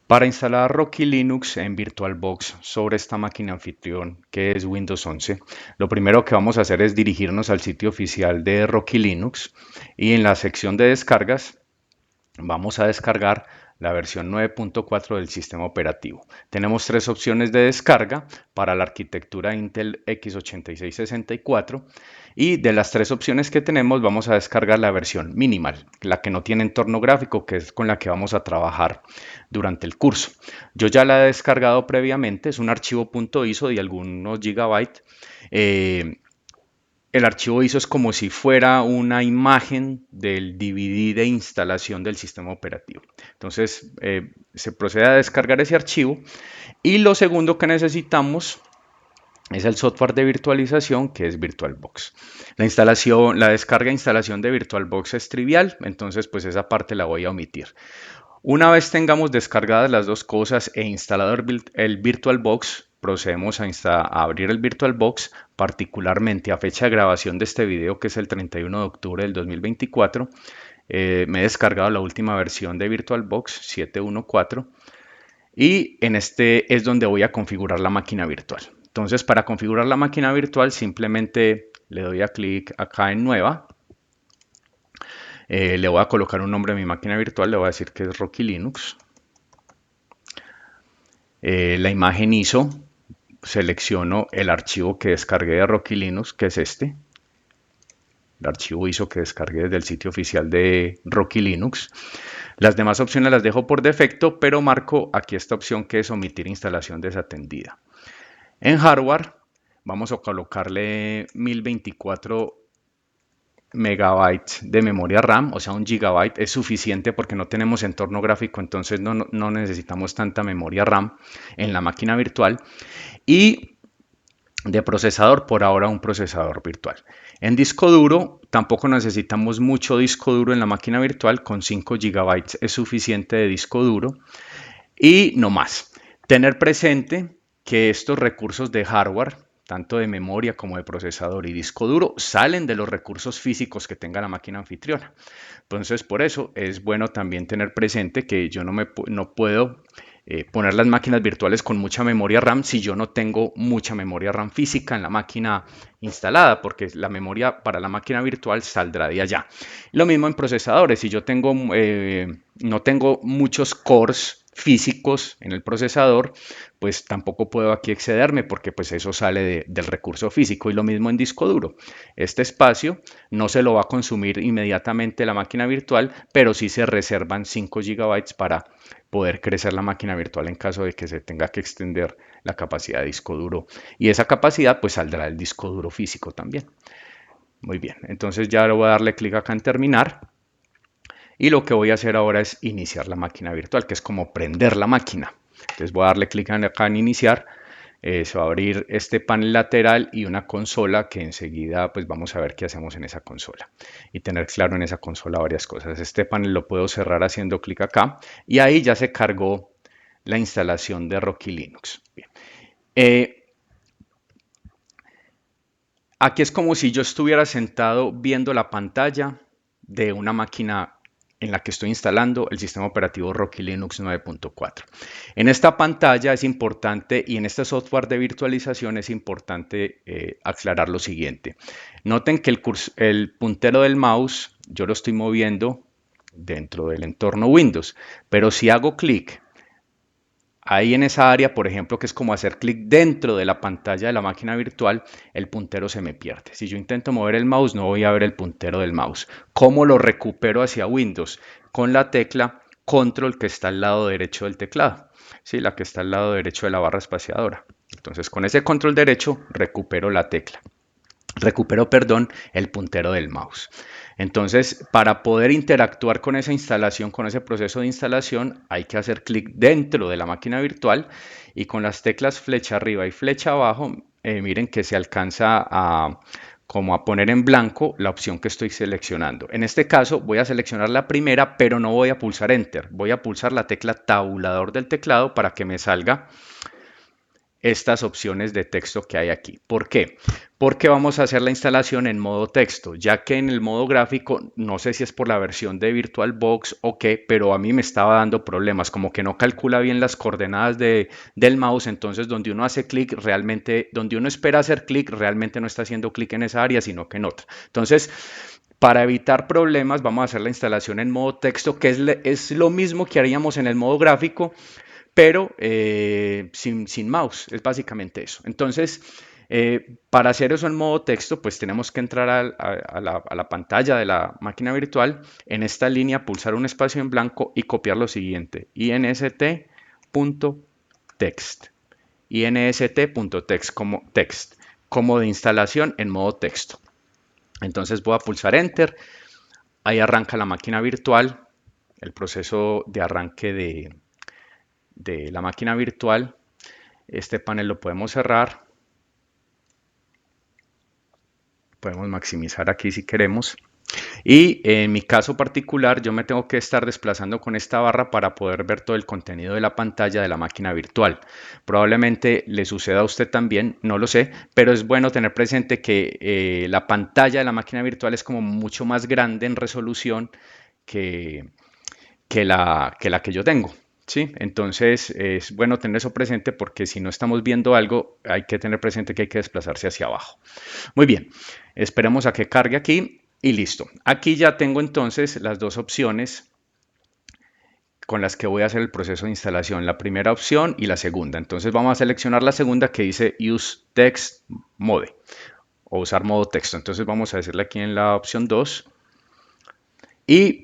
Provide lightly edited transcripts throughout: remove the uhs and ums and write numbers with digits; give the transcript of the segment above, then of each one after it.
Para instalar Rocky Linux en VirtualBox sobre esta máquina anfitrión que es Windows 11, lo primero que vamos a hacer es dirigirnos al sitio oficial de Rocky Linux y en la sección de descargas vamos a descargar la versión 9.4 del sistema operativo. Tenemos tres opciones de descarga para la arquitectura Intel x86-64 y de las tres opciones que tenemos vamos a descargar la versión minimal, la que no tiene entorno gráfico, que es con la que vamos a trabajar durante el curso. Yo ya la he descargado previamente, es un archivo .iso de algunos gigabytes. Eh, el archivo ISO es como si fuera una imagen del DVD de instalación del sistema operativo. Entonces, se procede a descargar ese archivo y lo segundo que necesitamos es el software de virtualización que es VirtualBox. La descarga e instalación de VirtualBox es trivial, entonces pues esa parte la voy a omitir. Una vez tengamos descargadas las dos cosas e instalado el VirtualBox, procedemos a abrir el VirtualBox, particularmente a fecha de grabación de este video, que es el 31 de octubre del 2024. Me he descargado la última versión de VirtualBox 7.1.4 y en este es donde voy a configurar la máquina virtual. Entonces, para configurar la máquina virtual, simplemente le doy a clic acá en Nueva. Le voy a colocar un nombre a mi máquina virtual, le voy a decir que es Rocky Linux. La imagen ISO, selecciono el archivo que descargué de Rocky Linux, que es este. El archivo ISO que descargué desde el sitio oficial de Rocky Linux. Las demás opciones las dejo por defecto, pero marco aquí esta opción que es omitir instalación desatendida. En hardware vamos a colocarle 1024 megabytes de memoria RAM, o sea, un gigabyte es suficiente porque no tenemos entorno gráfico, entonces no necesitamos tanta memoria RAM en la máquina virtual. Y de procesador, por ahora un procesador virtual. En disco duro, tampoco necesitamos mucho disco duro en la máquina virtual, con 5 gigabytes es suficiente de disco duro y no más. Tener presente que estos recursos de hardware, tanto de memoria como de procesador y disco duro, salen de los recursos físicos que tenga la máquina anfitriona. Entonces, por eso es bueno también tener presente que yo no puedo poner las máquinas virtuales con mucha memoria RAM si yo no tengo mucha memoria RAM física en la máquina instalada, porque la memoria para la máquina virtual saldrá de allá. Lo mismo en procesadores, si yo no tengo muchos cores físicos en el procesador, pues tampoco puedo aquí excederme porque pues eso sale del recurso físico y lo mismo en disco duro. Este espacio no se lo va a consumir inmediatamente la máquina virtual, pero sí se reservan 5 gigabytes para poder crecer la máquina virtual en caso de que se tenga que extender la capacidad de disco duro y esa capacidad pues saldrá del disco duro físico también. Muy bien, entonces ya le voy a darle clic acá en terminar. Y lo que voy a hacer ahora es iniciar la máquina virtual, que es como prender la máquina. Entonces voy a darle clic acá en iniciar. Se va a abrir este panel lateral y una consola que enseguida pues vamos a ver qué hacemos en esa consola y tener claro en esa consola varias cosas. Este panel lo puedo cerrar haciendo clic acá y ahí ya se cargó la instalación de Rocky Linux. Bien. Aquí es como si yo estuviera sentado viendo la pantalla de una máquina en la que estoy instalando el sistema operativo Rocky Linux 9.4. En esta pantalla es importante y en este software de virtualización es importante aclarar lo siguiente. Noten que el puntero del mouse yo lo estoy moviendo dentro del entorno Windows, pero si hago clic ahí en esa área, por ejemplo, que es como hacer clic dentro de la pantalla de la máquina virtual, el puntero se me pierde. Si yo intento mover el mouse, no voy a ver el puntero del mouse. ¿Cómo lo recupero hacia Windows? Con la tecla Control que está al lado derecho del teclado. Sí, la que está al lado derecho de la barra espaciadora. Entonces, con ese control derecho, recupero, perdón, el puntero del mouse. Entonces, para poder interactuar con esa instalación, con ese proceso de instalación, hay que hacer clic dentro de la máquina virtual y con las teclas flecha arriba y flecha abajo, miren que se alcanza como a poner en blanco la opción que estoy seleccionando. En este caso voy a seleccionar la primera, pero no voy a pulsar Enter. Voy a pulsar la tecla tabulador del teclado para que me salga estas opciones de texto que hay aquí. ¿Por qué? Porque vamos a hacer la instalación en modo texto, ya que en el modo gráfico, no sé si es por la versión de VirtualBox o qué, pero a mí me estaba dando problemas, como que no calcula bien las coordenadas del mouse, entonces donde uno hace clic, realmente, donde uno espera hacer clic, realmente no está haciendo clic en esa área, sino que en otra. Entonces, para evitar problemas, vamos a hacer la instalación en modo texto, que es lo mismo que haríamos en el modo gráfico, pero sin mouse, es básicamente eso. Entonces, para hacer eso en modo texto, pues tenemos que entrar a la pantalla de la máquina virtual, en esta línea pulsar un espacio en blanco y copiar lo siguiente, inst.text, inst.text como de instalación en modo texto. Entonces voy a pulsar Enter, ahí arranca la máquina virtual, el proceso de arranque de la máquina virtual. Este panel lo podemos cerrar, podemos maximizar aquí si queremos. Y en mi caso particular, yo me tengo que estar desplazando con esta barra para poder ver todo el contenido de la pantalla de la máquina virtual. Probablemente le suceda a usted también, no lo sé, pero es bueno tener presente que la pantalla de la máquina virtual es como mucho más grande en resolución que, que la que yo tengo. ¿Sí? Entonces es bueno tener eso presente porque si no estamos viendo algo, hay que tener presente que hay que desplazarse hacia abajo. Muy bien, esperemos a que cargue aquí y listo. Aquí ya tengo entonces las dos opciones con las que voy a hacer el proceso de instalación, la primera opción y la segunda. Entonces vamos a seleccionar la segunda que dice Use Text Mode o usar modo texto. Entonces vamos a decirle aquí en la opción 2 y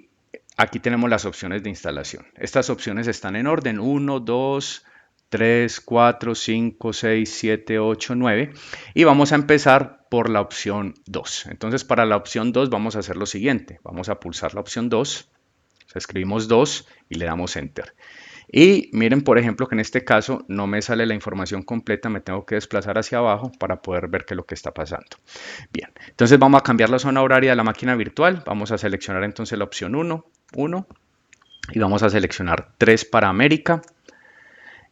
aquí tenemos las opciones de instalación. Estas opciones están en orden 1, 2, 3, 4, 5, 6, 7, 8, 9 y vamos a empezar por la opción 2. Entonces para la opción 2 vamos a hacer lo siguiente. Vamos a pulsar la opción 2, o sea, escribimos 2 y le damos Enter. Y miren, por ejemplo, que en este caso no me sale la información completa, me tengo que desplazar hacia abajo para poder ver qué es lo que está pasando. Bien, entonces vamos a cambiar la zona horaria de la máquina virtual. Vamos a seleccionar entonces la opción 1, y vamos a seleccionar 3 para América.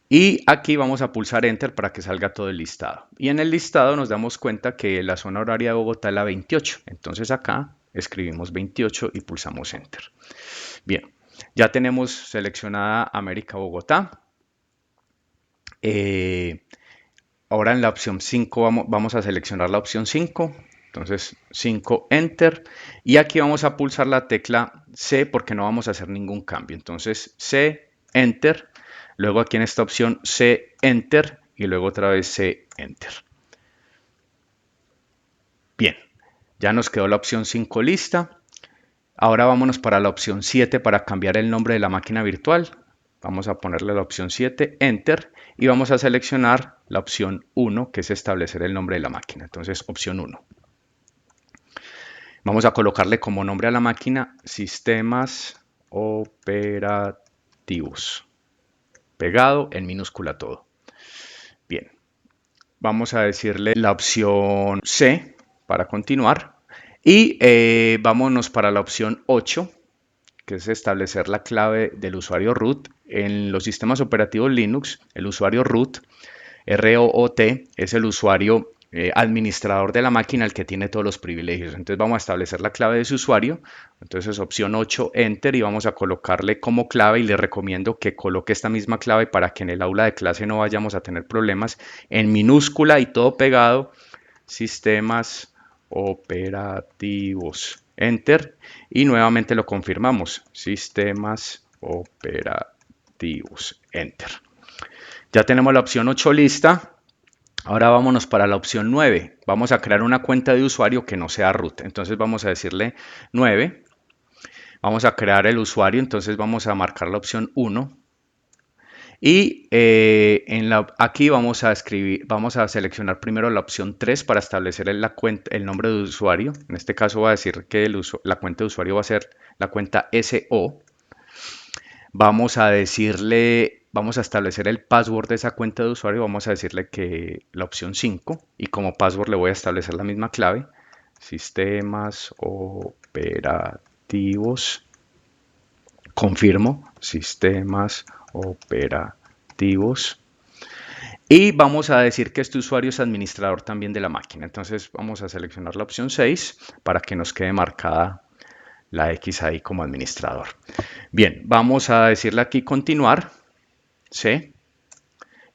Y aquí vamos a pulsar Enter para que salga todo el listado. Y en el listado nos damos cuenta que la zona horaria de Bogotá es la 28. Entonces acá escribimos 28 y pulsamos Enter. Bien, ya tenemos seleccionada América Bogotá. Ahora en la opción 5 vamos a seleccionar la opción 5. Entonces 5 Enter. Y aquí vamos a pulsar la tecla C porque no vamos a hacer ningún cambio. Entonces C Enter. Luego aquí en esta opción C Enter. Y luego otra vez C Enter. Bien, ya nos quedó la opción 5 lista. Ahora vámonos para la opción 7 para cambiar el nombre de la máquina virtual. Vamos a ponerle la opción 7, Enter, y vamos a seleccionar la opción 1, que es establecer el nombre de la máquina. Entonces, opción 1. Vamos a colocarle como nombre a la máquina Sistemas Operativos. Pegado en minúscula todo. Bien, vamos a decirle la opción C para continuar. Y vámonos para la opción 8, que es establecer la clave del usuario root. En los sistemas operativos Linux, el usuario root, ROOT, es el usuario administrador de la máquina, el que tiene todos los privilegios. Entonces vamos a establecer la clave de ese usuario. Entonces opción 8, Enter, y vamos a colocarle como clave, y le recomiendo que coloque esta misma clave para que en el aula de clase no vayamos a tener problemas, en minúscula y todo pegado, sistemas operativos. Enter, y nuevamente lo confirmamos, sistemas operativos. Enter. Ya tenemos la opción 8 lista. Ahora vámonos para la opción 9. Vamos a crear una cuenta de usuario que no sea root. Entonces vamos a decirle 9. Vamos a crear el usuario, entonces vamos a marcar la opción 1. Y aquí vamos a vamos a seleccionar primero la opción 3 para establecer el nombre de usuario. En este caso voy a decir que la cuenta de usuario va a ser la cuenta SO. Vamos a decirle, vamos a establecer el password de esa cuenta de usuario. Vamos a decirle que la opción 5, y como password le voy a establecer la misma clave. Sistemas operativos. Confirmo, sistemas operativos. Y vamos a decir que este usuario es administrador también de la máquina. Entonces vamos a seleccionar la opción 6 para que nos quede marcada la X ahí como administrador. Bien, vamos a decirle aquí continuar, ¿sí?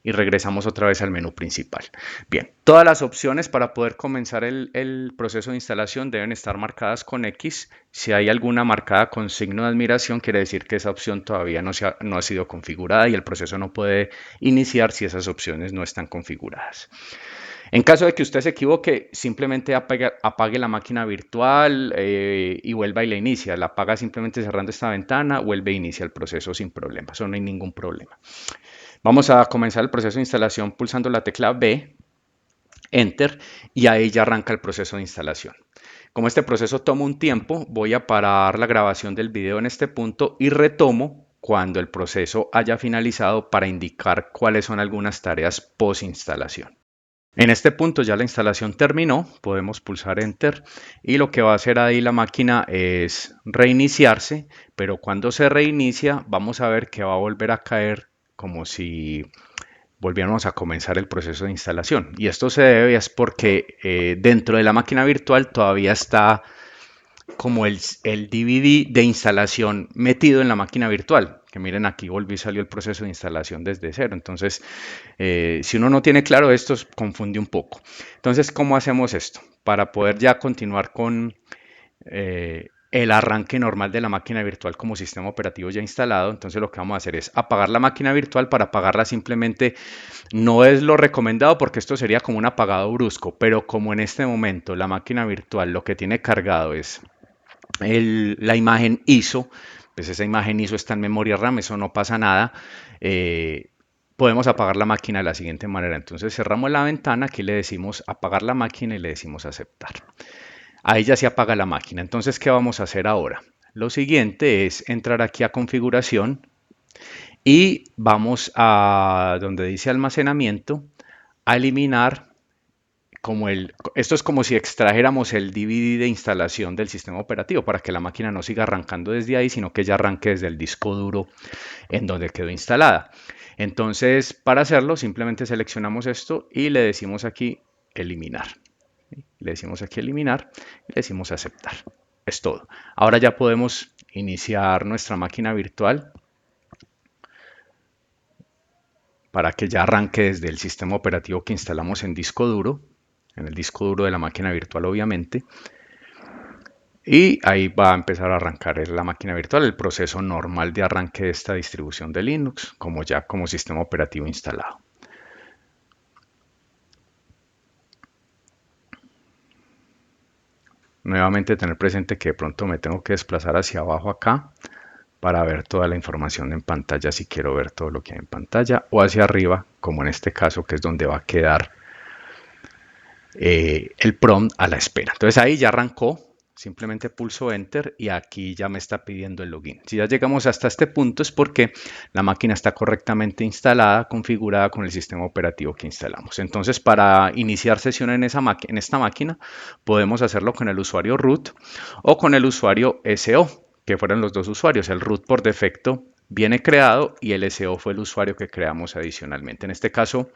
Y regresamos otra vez al menú principal. Bien, todas las opciones para poder comenzar el proceso de instalación deben estar marcadas con X. Si hay alguna marcada con signo de admiración, quiere decir que esa opción todavía no ha sido configurada y el proceso no puede iniciar si esas opciones no están configuradas. En caso de que usted se equivoque, simplemente apague la máquina virtual y vuelva y la inicia. La apaga simplemente cerrando esta ventana, vuelve e inicia el proceso sin problema. Eso no hay ningún problema. Vamos a comenzar el proceso de instalación pulsando la tecla B, Enter, y ahí ya arranca el proceso de instalación. Como este proceso toma un tiempo, voy a parar la grabación del video en este punto y retomo cuando el proceso haya finalizado para indicar cuáles son algunas tareas post instalación. En este punto ya la instalación terminó, podemos pulsar Enter y lo que va a hacer ahí la máquina es reiniciarse, pero cuando se reinicia vamos a ver que va a volver a caer como si volviéramos a comenzar el proceso de instalación. Y esto se debe es porque dentro de la máquina virtual todavía está como el DVD de instalación metido en la máquina virtual. Que miren, aquí volvió y salió el proceso de instalación desde cero. Entonces, si uno no tiene claro esto, confunde un poco. Entonces, ¿cómo hacemos esto? Para poder ya continuar con el arranque normal de la máquina virtual como sistema operativo ya instalado. Entonces lo que vamos a hacer es apagar la máquina virtual. Para apagarla simplemente no es lo recomendado porque esto sería como un apagado brusco, pero como en este momento la máquina virtual lo que tiene cargado es la imagen ISO, pues esa imagen ISO está en memoria RAM, eso no pasa nada. Podemos apagar la máquina de la siguiente manera. Entonces cerramos la ventana, aquí le decimos apagar la máquina y le decimos aceptar. Ahí ya se apaga la máquina. Entonces, ¿qué vamos a hacer ahora? Lo siguiente es entrar aquí a configuración y vamos a donde dice almacenamiento a eliminar esto es como si extrajéramos el DVD de instalación del sistema operativo para que la máquina no siga arrancando desde ahí, sino que ya arranque desde el disco duro en donde quedó instalada. Entonces, para hacerlo, simplemente seleccionamos esto y le decimos aquí eliminar. Le decimos aquí eliminar y le decimos aceptar. Es todo. Ahora ya podemos iniciar nuestra máquina virtual para que ya arranque desde el sistema operativo que instalamos en disco duro, en el disco duro de la máquina virtual obviamente. Y ahí va a empezar a arrancar la máquina virtual, el proceso normal de arranque de esta distribución de Linux, como ya como sistema operativo instalado. Nuevamente tener presente que de pronto me tengo que desplazar hacia abajo acá para ver toda la información en pantalla si quiero ver todo lo que hay en pantalla, o hacia arriba, como en este caso, que es donde va a quedar el prompt a la espera. Entonces ahí ya arrancó, simplemente pulso Enter y aquí ya me está pidiendo el login. Si ya llegamos hasta este punto es porque la máquina está correctamente instalada, configurada con el sistema operativo que instalamos. Entonces para iniciar sesión en esta máquina podemos hacerlo con el usuario root o con el usuario SO, que fueron los dos usuarios. El root por defecto viene creado y el SO fue el usuario que creamos adicionalmente. En este caso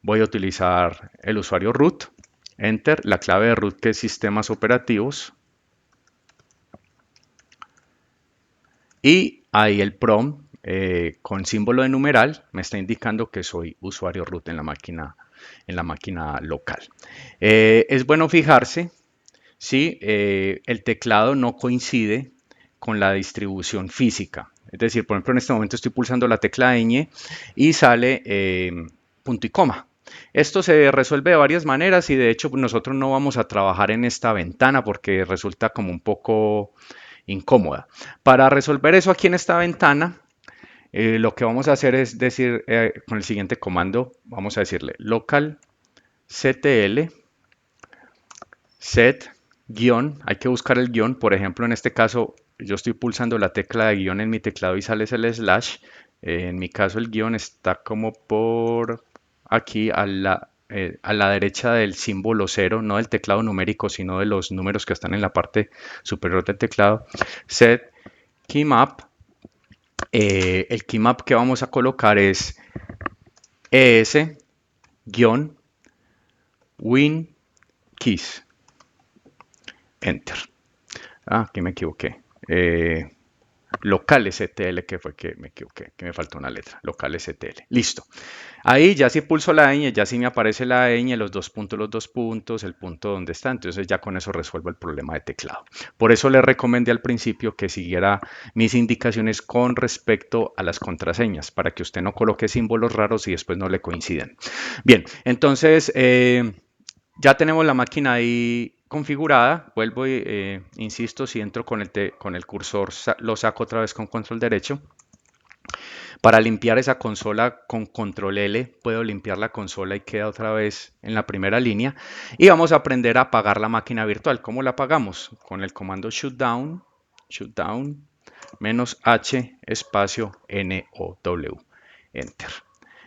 voy a utilizar el usuario root. Enter, la clave de root que es sistemas operativos. Y ahí el prompt con símbolo de numeral me está indicando que soy usuario root en la máquina local. Es bueno fijarse si el teclado no coincide con la distribución física. Es decir, por ejemplo, en este momento estoy pulsando la tecla ñ y sale punto y coma. Esto se resuelve de varias maneras y de hecho nosotros no vamos a trabajar en esta ventana porque resulta como un poco incómoda. Para resolver eso aquí en esta ventana, lo que vamos a hacer es decir con el siguiente comando, vamos a decirle local ctl set guión, hay que buscar el guión, por ejemplo en este caso yo estoy pulsando la tecla de guión en mi teclado y sale el slash, en mi caso el guión está como por aquí a la derecha del símbolo 0, no del teclado numérico, sino de los números que están en la parte superior del teclado. Set keymap. El keymap que vamos a colocar es ES guión win keys. Enter. Ah, aquí me equivoqué. Local STL, que fue que me equivoqué, que me faltó una letra. Local STL. Listo. Ahí ya si pulso la ñ, ya sí me aparece la ñ, los dos puntos, el punto donde está. Entonces ya con eso resuelvo el problema de teclado. Por eso le recomendé al principio que siguiera mis indicaciones con respecto a las contraseñas, para que usted no coloque símbolos raros y después no le coinciden. Bien, entonces ya tenemos la máquina ahí configurada. Vuelvo y insisto, si entro con el cursor, lo saco otra vez con control derecho. Para limpiar esa consola con control L, puedo limpiar la consola y queda otra vez en la primera línea. Y vamos a aprender a apagar la máquina virtual. ¿Cómo la apagamos? Con el comando shutdown, -H espacio NOW. Enter.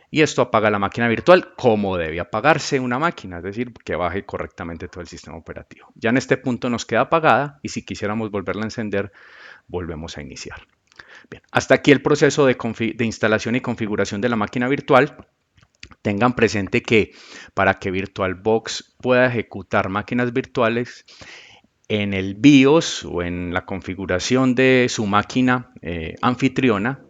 Y esto apaga la máquina virtual como debe apagarse una máquina, es decir, que baje correctamente todo el sistema operativo. Ya en este punto nos queda apagada y si quisiéramos volverla a encender, volvemos a iniciar. Bien, hasta aquí el proceso de instalación y configuración de la máquina virtual. Tengan presente que para que VirtualBox pueda ejecutar máquinas virtuales, en el BIOS o en la configuración de su máquina anfitriona,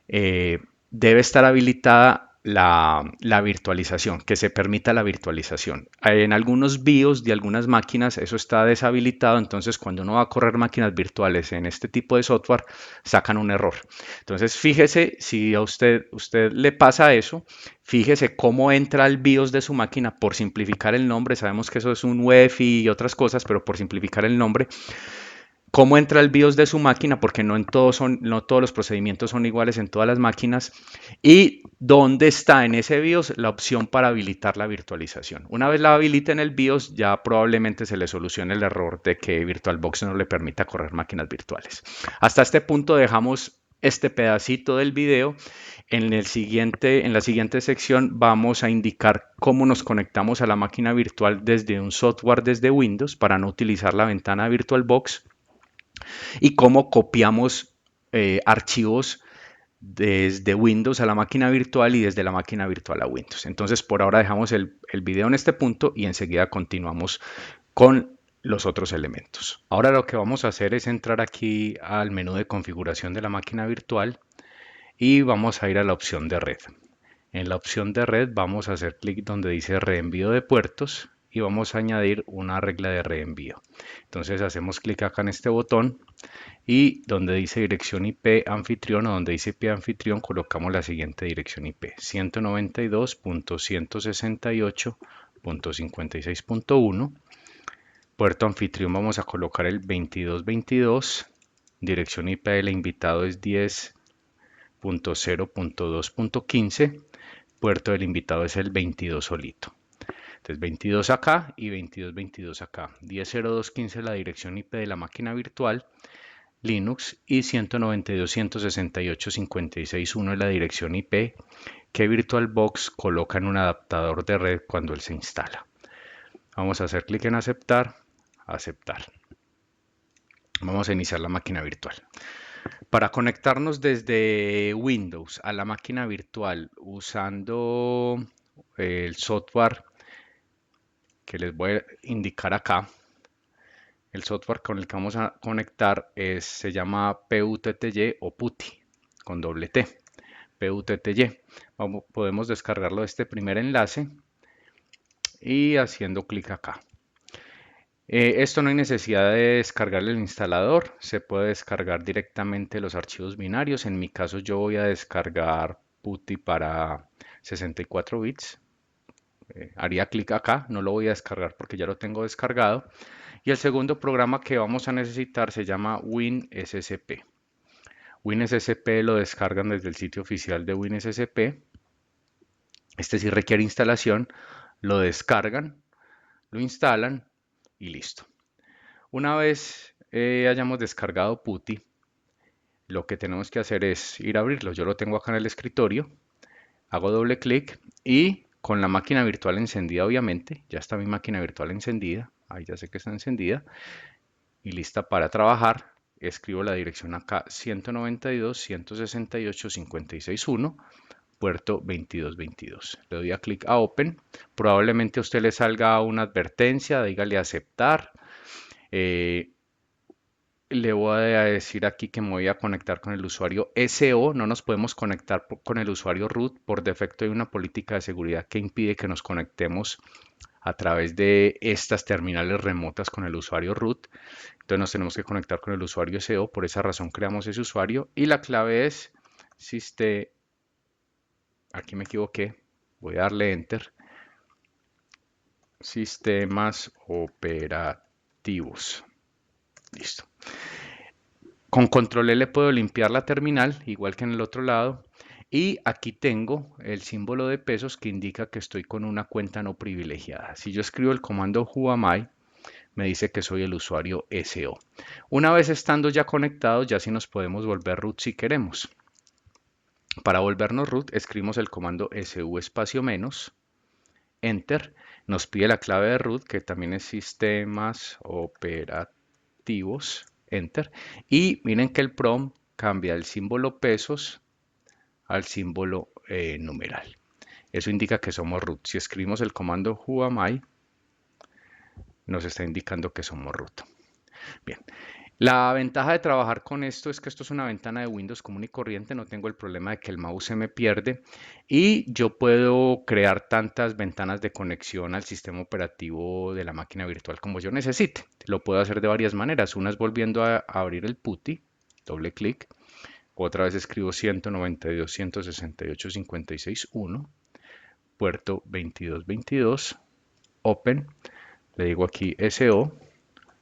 debe estar habilitada la virtualización, que se permita la virtualización. En algunos BIOS de algunas máquinas eso está deshabilitado, entonces cuando uno va a correr máquinas virtuales en este tipo de software, sacan un error. Entonces fíjese si a usted le pasa eso, fíjese cómo entra al BIOS de su máquina, por simplificar el nombre, sabemos que eso es un UEFI y otras cosas, pero por simplificar el nombre, cómo entra el BIOS de su máquina, porque no todos los procedimientos son iguales en todas las máquinas, y dónde está en ese BIOS la opción para habilitar la virtualización. Una vez la habilite en el BIOS, ya probablemente se le solucione el error de que VirtualBox no le permita correr máquinas virtuales. Hasta este punto dejamos este pedacito del video. En la siguiente sección vamos a indicar cómo nos conectamos a la máquina virtual desde un software desde Windows para no utilizar la ventana VirtualBox y cómo copiamos archivos desde Windows a la máquina virtual y desde la máquina virtual a Windows. Entonces, por ahora dejamos el video en este punto y enseguida continuamos con los otros elementos. Ahora lo que vamos a hacer es entrar aquí al menú de configuración de la máquina virtual y vamos a ir a la opción de red. En la opción de red vamos a hacer clic donde dice reenvío de puertos y vamos a añadir una regla de reenvío. Entonces hacemos clic acá en este botón y donde dice dirección IP anfitrión o donde dice IP anfitrión colocamos la siguiente dirección IP: 192.168.56.1. Puerto anfitrión vamos a colocar el 2222. Dirección IP del invitado es 10.0.2.15. Puerto del invitado es el 22 solito. Entonces 22 acá y 2222 acá. 10.02.15 la dirección IP de la máquina virtual Linux y 192.168.56.1 es la dirección IP que VirtualBox coloca en un adaptador de red cuando él se instala. Vamos a hacer clic en aceptar, aceptar. Vamos a iniciar la máquina virtual. Para conectarnos desde Windows a la máquina virtual usando el software que les voy a indicar acá, el software con el que vamos a conectar se llama PUTTY o PuTTY con doble T. PUTTY. Podemos descargarlo de este primer enlace y haciendo clic acá. Esto no hay necesidad de descargarle el instalador, se puede descargar directamente los archivos binarios. En mi caso yo voy a descargar PuTTY para 64 bits. Haría clic acá, no lo voy a descargar porque ya lo tengo descargado. Y el segundo programa que vamos a necesitar se llama WinSCP. WinSCP lo descargan desde el sitio oficial de WinSCP. Este sí requiere instalación, lo descargan, lo instalan y listo. Una vez hayamos descargado PuTTY, lo que tenemos que hacer es ir a abrirlo. Yo lo tengo acá en el escritorio, hago doble clic y con la máquina virtual encendida, obviamente, ya está mi máquina virtual encendida, ahí ya sé que está encendida y lista para trabajar. Escribo la dirección acá 192.168.56.1, puerto 2222. Le doy a clic a Open. Probablemente a usted le salga una advertencia, dígale aceptar. Le voy a decir aquí que me voy a conectar con el usuario SO. No nos podemos conectar con el usuario root. Por defecto hay una política de seguridad que impide que nos conectemos a través de estas terminales remotas con el usuario root. Entonces nos tenemos que conectar con el usuario SO. Por esa razón creamos ese usuario. Y la clave es aquí me equivoqué. Voy a darle Enter. Sistemas operativos. Listo. Con control L puedo limpiar la terminal, igual que en el otro lado. Y aquí tengo el símbolo de pesos que indica que estoy con una cuenta no privilegiada. Si yo escribo el comando whoami, me dice que soy el usuario SO. Una vez estando ya conectados, ya sí nos podemos volver root si queremos. Para volvernos root, escribimos el comando su espacio menos, enter. Nos pide la clave de root, que también es sistemas operativos, enter. Y miren que el prompt cambia el símbolo pesos al símbolo numeral. Eso indica que somos root. Si escribimos el comando whoami, nos está indicando que somos root. Bien. La ventaja de trabajar con esto es que esto es una ventana de Windows común y corriente, no tengo el problema de que el mouse se me pierde y yo puedo crear tantas ventanas de conexión al sistema operativo de la máquina virtual como yo necesite. Lo puedo hacer de varias maneras. Una es volviendo a abrir el PuTTY, doble clic, otra vez escribo 192.168.56.1, puerto 2222, Open, le digo aquí SO,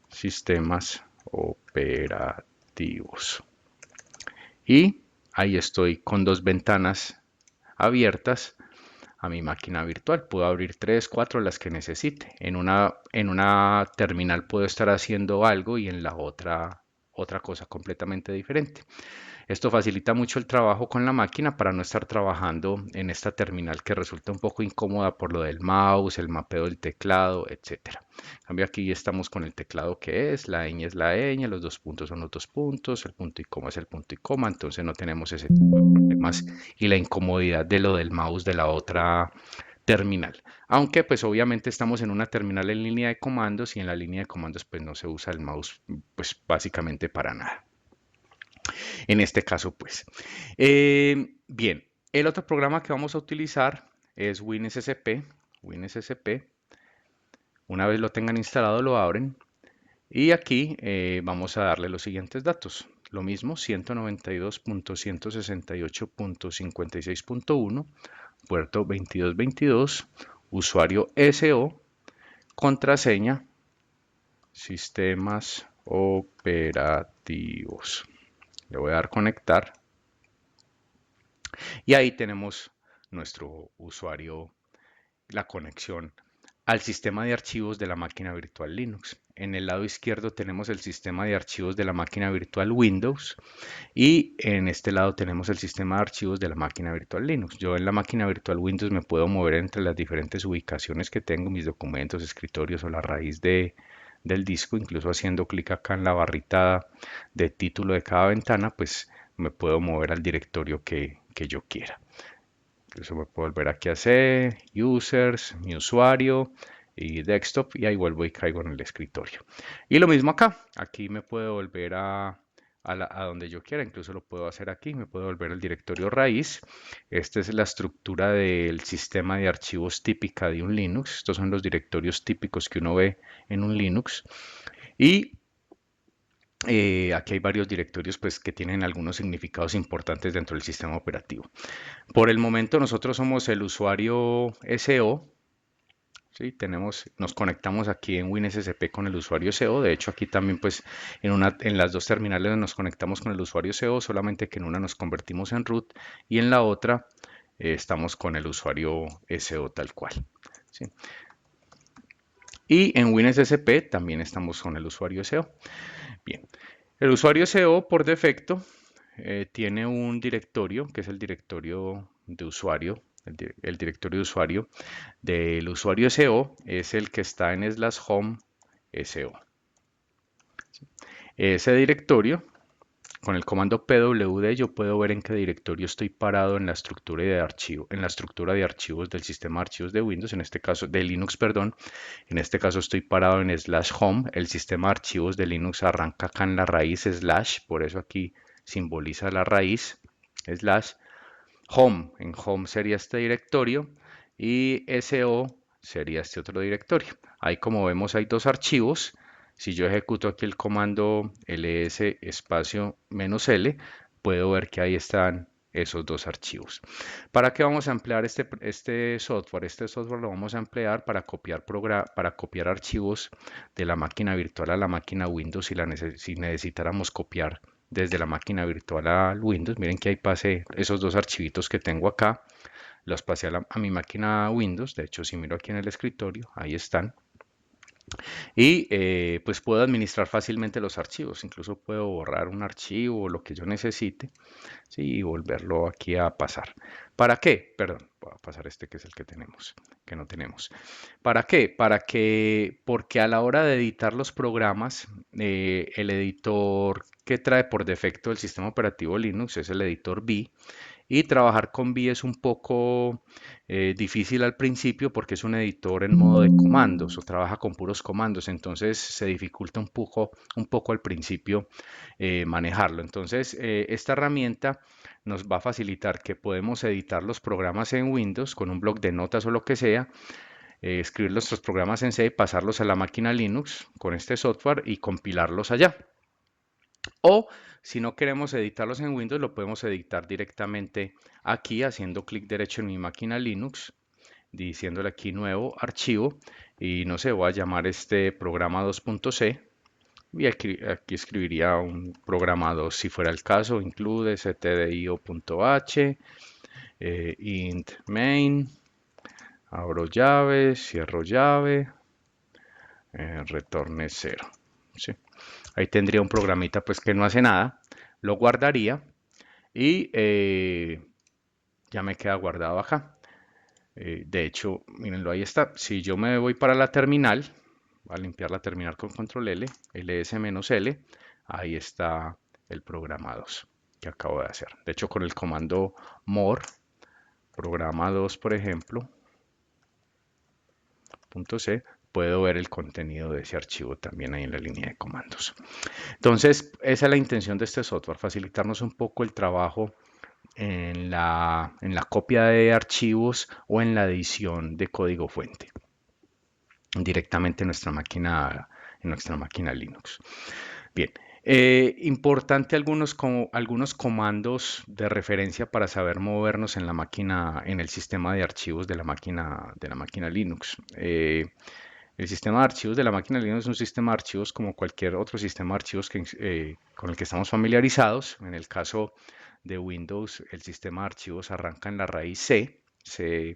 sistemas operativos. Y ahí estoy con dos ventanas abiertas a mi máquina virtual. Puedo abrir 3, 4 las que necesite. En una terminal puedo estar haciendo algo y en la otra cosa completamente diferente. Esto facilita mucho el trabajo con la máquina para no estar trabajando en esta terminal que resulta un poco incómoda por lo del mouse, el mapeo del teclado, etcétera. En cambio aquí estamos con el teclado que es, la ñ es la ñ, los dos puntos son los dos puntos, el punto y coma es el punto y coma, entonces no tenemos ese tipo de problemas y la incomodidad de lo del mouse de la otra terminal. Aunque pues obviamente estamos en una terminal en línea de comandos y en la línea de comandos pues no se usa el mouse pues básicamente para nada. En este caso, pues. Bien, el otro programa que vamos a utilizar es WinSCP. WinSCP. Una vez lo tengan instalado, lo abren. Y aquí vamos a darle los siguientes datos. Lo mismo, 192.168.56.1, puerto 2222, usuario SO, contraseña, sistemas operativos. Le voy a dar conectar. Y ahí tenemos nuestro usuario, la conexión al sistema de archivos de la máquina virtual Linux. En el lado izquierdo tenemos el sistema de archivos de la máquina virtual Windows y en este lado tenemos el sistema de archivos de la máquina virtual Linux. Yo en la máquina virtual Windows me puedo mover entre las diferentes ubicaciones que tengo, mis documentos, escritorios o la raíz del disco, incluso haciendo clic acá en la barrita de título de cada ventana, pues me puedo mover al directorio que yo quiera. Incluso me puedo volver aquí a C, Users, mi usuario y Desktop y ahí vuelvo y caigo en el escritorio. Y lo mismo acá, aquí me puedo volver a donde yo quiera, incluso lo puedo hacer aquí, me puedo volver al directorio raíz. Esta es la estructura del sistema de archivos típica de un Linux. Estos son los directorios típicos que uno ve en un Linux. Y aquí hay varios directorios pues, que tienen algunos significados importantes dentro del sistema operativo. Por el momento nosotros somos el usuario SO. ¿Sí? Nos conectamos aquí en WinSCP con el usuario SO. De hecho, aquí también pues en las dos terminales nos conectamos con el usuario SO, solamente que en una nos convertimos en root y en la otra estamos con el usuario SO tal cual. ¿Sí? Y en WinSCP también estamos con el usuario SO. Bien, el usuario SEO por defecto tiene un directorio que es el directorio de usuario. El directorio de usuario del usuario SEO es el que está en /home SEO. Ese directorio Con el comando pwd yo puedo ver en qué directorio estoy parado en la estructura de archivos del sistema de archivos de Windows, en este caso de Linux, perdón. En este caso estoy parado en slash home. El sistema de archivos de Linux arranca acá en la raíz slash, por eso aquí simboliza la raíz slash home. En home sería este directorio y so sería este otro directorio. Ahí como vemos hay dos archivos. Si yo ejecuto aquí el comando ls espacio -l, puedo ver que ahí están esos dos archivos. ¿Para qué vamos a emplear este software? Este software lo vamos a emplear para copiar archivos de la máquina virtual a la máquina Windows si necesitáramos copiar desde la máquina virtual al Windows. Miren que ahí pasé esos dos archivitos que tengo acá, los pasé a mi máquina Windows. De hecho, si miro aquí en el escritorio, ahí están. Y pues puedo administrar fácilmente los archivos. Incluso puedo borrar un archivo o lo que yo necesite, ¿sí? Y volverlo aquí a pasar. ¿Para qué? Perdón, voy a pasar este que es el que tenemos, que no tenemos. ¿Para qué? Porque a la hora de editar los programas, el editor que trae por defecto el sistema operativo Linux es el editor V. Y trabajar con V es un poco difícil al principio porque es un editor en modo de comandos o trabaja con puros comandos, entonces se dificulta un poco al principio manejarlo. Entonces, esta herramienta nos va a facilitar que podemos editar los programas en Windows con un bloc de notas o lo que sea, escribir nuestros programas en C, pasarlos a la máquina Linux con este software y compilarlos allá. O si no queremos editarlos en Windows, lo podemos editar directamente aquí haciendo clic derecho en mi máquina Linux, diciéndole aquí nuevo archivo y no sé, voy a llamar este programa 2.c y aquí escribiría un programa 2 si fuera el caso, include stdio.h, int main, abro llave, cierro llave, retorne 0. ¿Sí? Ahí tendría un programita pues que no hace nada, lo guardaría y ya me queda guardado acá. De hecho, mírenlo, ahí está. Si yo me voy para la terminal, voy a limpiar la terminal con control L, ls-l, ahí está el programa 2 que acabo de hacer. De hecho, con el comando more, programa 2, por ejemplo, .c, puedo ver el contenido de ese archivo también ahí en la línea de comandos. Entonces, esa es la intención de este software, facilitarnos un poco el trabajo en la copia de archivos o en la edición de código fuente directamente en nuestra máquina Linux. Bien, importante algunos comandos de referencia para saber movernos en la máquina, en el sistema de archivos de la máquina Linux. El sistema de archivos de la máquina Linux es un sistema de archivos como cualquier otro sistema de archivos con el que estamos familiarizados. En el caso de Windows, el sistema de archivos arranca en la raíz C,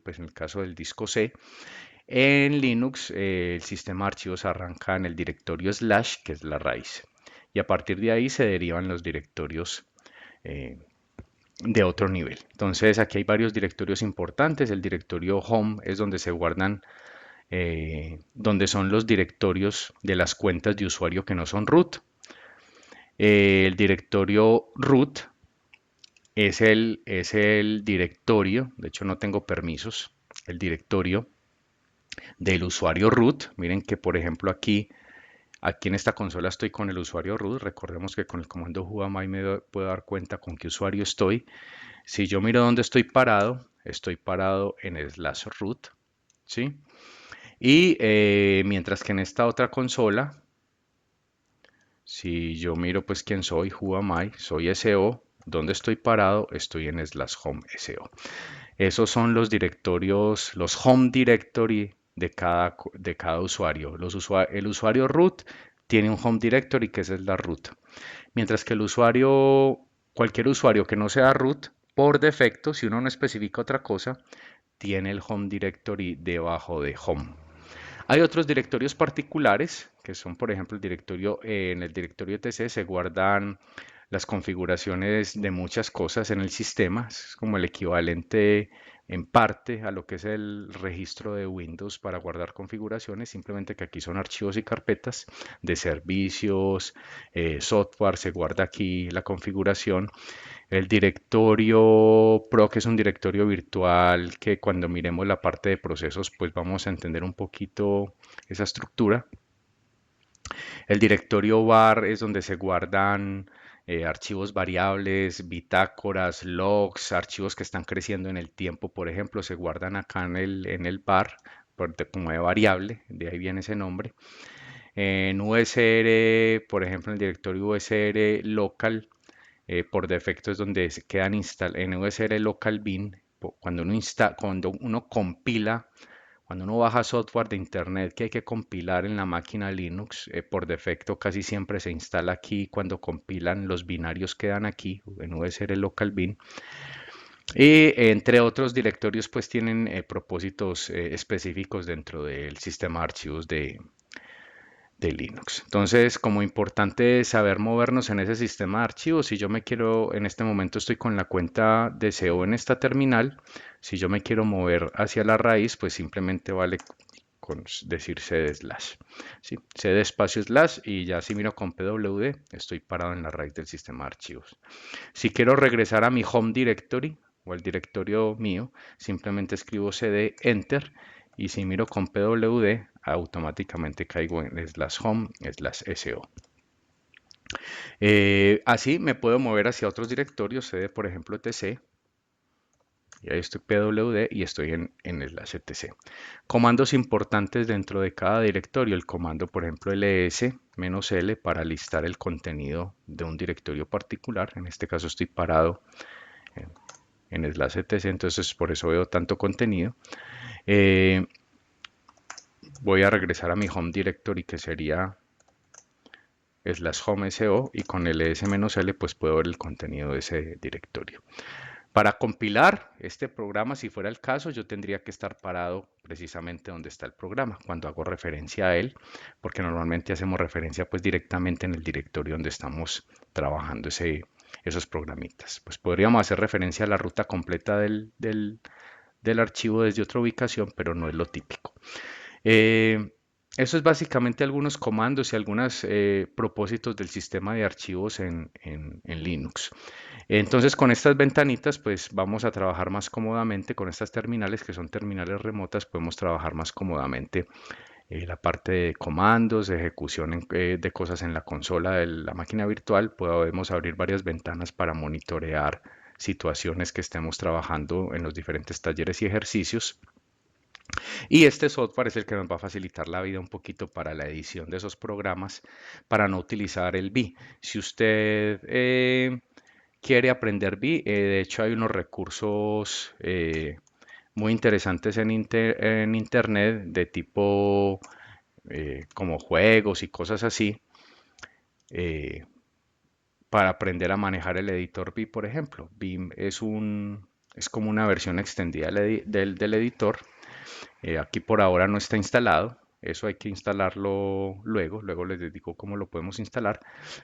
pues en el caso del disco C. En Linux, el sistema de archivos arranca en el directorio slash, que es la raíz. Y a partir de ahí se derivan los directorios de otro nivel. Entonces, aquí hay varios directorios importantes. El directorio home es donde se guardan donde son los directorios de las cuentas de usuario que no son root. El directorio root es el directorio, de hecho no tengo permisos, el directorio del usuario root. Miren que por ejemplo aquí en esta consola estoy con el usuario root. Recordemos que con el comando whoami me puedo dar cuenta con qué usuario estoy. Si yo miro dónde estoy parado en slash root, ¿sí? Y mientras que en esta otra consola, si yo miro pues quién soy, who am I, soy SO, ¿dónde estoy parado? Estoy en slash home SO. Esos son los directorios, los home directory de cada usuario. El usuario root tiene un home directory que es la root. Mientras que cualquier usuario que no sea root, por defecto, si uno no especifica otra cosa, tiene el home directory debajo de home. Hay otros directorios particulares que son, por ejemplo, en el directorio etc se guardan las configuraciones de muchas cosas en el sistema. Es como el equivalente en parte a lo que es el registro de Windows para guardar configuraciones, simplemente que aquí son archivos y carpetas de servicios, software, se guarda aquí la configuración. El directorio PRO, que es un directorio virtual, que cuando miremos la parte de procesos, pues vamos a entender un poquito esa estructura. El directorio var es donde se guardan archivos variables, bitácoras, logs, archivos que están creciendo en el tiempo, por ejemplo, se guardan acá en el var como de variable, de ahí viene ese nombre. En USR, por ejemplo, en el directorio USR local, por defecto es donde se quedan instalados en USR local bin. Cuando uno compila, cuando uno baja software de internet que hay que compilar en la máquina Linux, por defecto casi siempre se instala aquí. Cuando compilan, los binarios quedan aquí en USR local bin. Y entre otros directorios pues tienen propósitos específicos dentro del sistema de archivos de Linux. Entonces, como importante saber movernos en ese sistema de archivos, si yo me quiero, en este momento estoy con la cuenta de SEO en esta terminal, si yo me quiero mover hacia la raíz, pues simplemente vale con decir cd slash, ¿sí? Cd espacio slash y ya si miro con pwd, estoy parado en la raíz del sistema de archivos. Si quiero regresar a mi home directory o al directorio mío, simplemente escribo cd enter y si miro con pwd, automáticamente caigo en slash home slash so. Así me puedo mover hacia otros directorios, cd por ejemplo tc, y ahí estoy pwd y estoy en slash etc. Comandos importantes dentro de cada directorio, el comando por ejemplo ls-l para listar el contenido de un directorio particular, en este caso estoy parado en slash etc, entonces por eso veo tanto contenido. Voy a regresar a mi home directory que sería slash home SO y con el ls-l pues puedo ver el contenido de ese directorio. Para compilar este programa, si fuera el caso, yo tendría que estar parado precisamente donde está el programa cuando hago referencia a él, porque normalmente hacemos referencia pues directamente en el directorio donde estamos trabajando esos programitas. Pues podríamos hacer referencia a la ruta completa del archivo desde otra ubicación, pero no es lo típico. Eso es básicamente algunos comandos y algunos propósitos del sistema de archivos en Linux. Entonces con estas ventanitas pues vamos a trabajar más cómodamente con estas terminales que son terminales remotas, podemos trabajar más cómodamente la parte de comandos, de ejecución de cosas en la consola de la máquina virtual. Podemos abrir varias ventanas para monitorear situaciones que estemos trabajando en los diferentes talleres y ejercicios. Y este software es el que nos va a facilitar la vida un poquito para la edición de esos programas para no utilizar el BI. Si usted quiere aprender BI, de hecho hay unos recursos muy interesantes en internet de tipo como juegos y cosas así eh, para aprender a manejar el editor BI, por ejemplo. BIM es como una versión extendida del editor. Aquí por ahora no está instalado. Eso hay que instalarlo luego les digo cómo lo podemos instalar.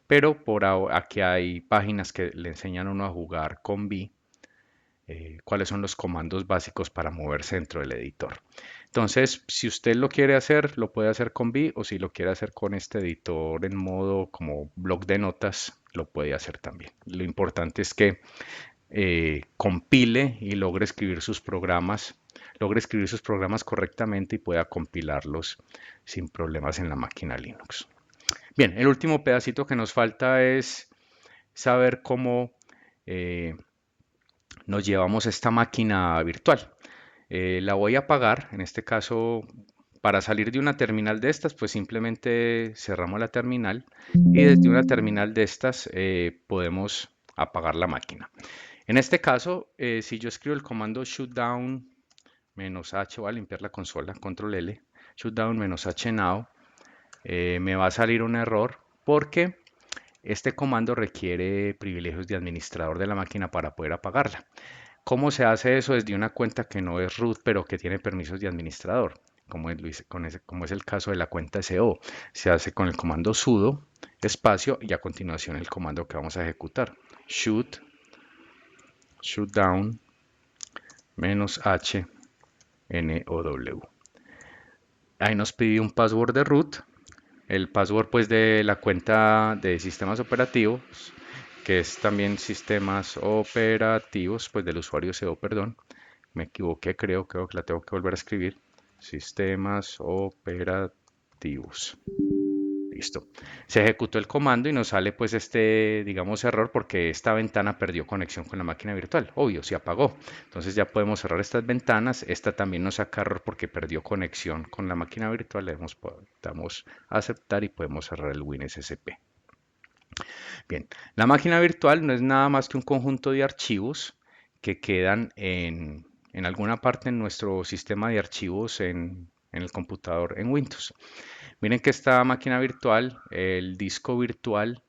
Pero por ahora, aquí hay páginas que le enseñan a uno a jugar con BI, cuáles son los comandos básicos para moverse dentro del editor. Entonces, si usted lo quiere hacer, lo puede hacer con BI o si lo quiere hacer con este editor en modo como bloc de notas, lo puede hacer también. Lo importante es que compile y logre escribir sus programas correctamente y pueda compilarlos sin problemas en la máquina Linux. Bien, el último pedacito que nos falta es saber cómo eh, nos llevamos esta máquina virtual. La voy a apagar, en este caso, para salir de una terminal de estas, pues simplemente cerramos la terminal y desde una terminal de estas podemos apagar la máquina. En este caso, si yo escribo el comando shutdown -h, voy a limpiar la consola, control L, shutdown -h now, me va a salir un error porque este comando requiere privilegios de administrador de la máquina para poder apagarla. ¿Cómo se hace eso desde una cuenta que no es root pero que tiene permisos de administrador? Como es el caso de la cuenta SEO. Se hace con el comando sudo espacio y a continuación el comando que vamos a ejecutar. Shutdown -H NOW. Ahí nos pidió un password de root, el password pues de la cuenta de sistemas operativos, que es también sistemas operativos, pues del usuario SEO, perdón. Me equivoqué, creo que la tengo que volver a escribir. Sistemas operativos. Listo. Se ejecutó el comando y nos sale pues este, digamos, error porque esta ventana perdió conexión con la máquina virtual. Obvio, se apagó. Entonces ya podemos cerrar estas ventanas. Esta también nos saca error porque perdió conexión con la máquina virtual. Le damos a aceptar y podemos cerrar el WinSCP. Bien, la máquina virtual no es nada más que un conjunto de archivos que quedan en alguna parte en nuestro sistema de archivos en el computador en Windows. Miren que esta máquina virtual, el disco virtual,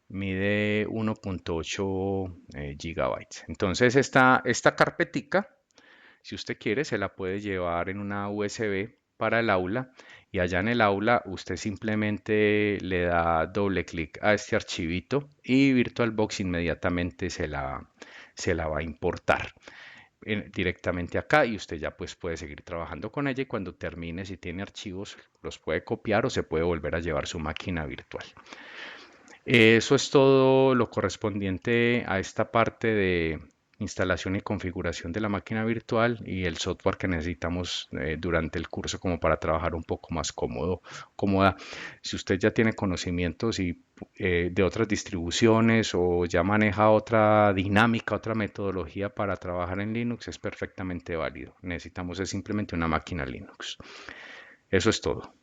mide 1.8 gigabytes. Entonces esta carpetica, si usted quiere, se la puede llevar en una USB para el aula y allá en el aula usted simplemente le da doble clic a este archivito y VirtualBox inmediatamente se la va a importar directamente acá y usted ya pues puede seguir trabajando con ella y cuando termine, si tiene archivos, los puede copiar o se puede volver a llevar su máquina virtual. Eso es todo lo correspondiente a esta parte de instalación y configuración de la máquina virtual y el software que necesitamos durante el curso como para trabajar un poco más cómoda. Si usted ya tiene conocimientos de otras distribuciones o ya maneja otra dinámica, otra metodología para trabajar en Linux, es perfectamente válido. Necesitamos es simplemente una máquina Linux. Eso es todo.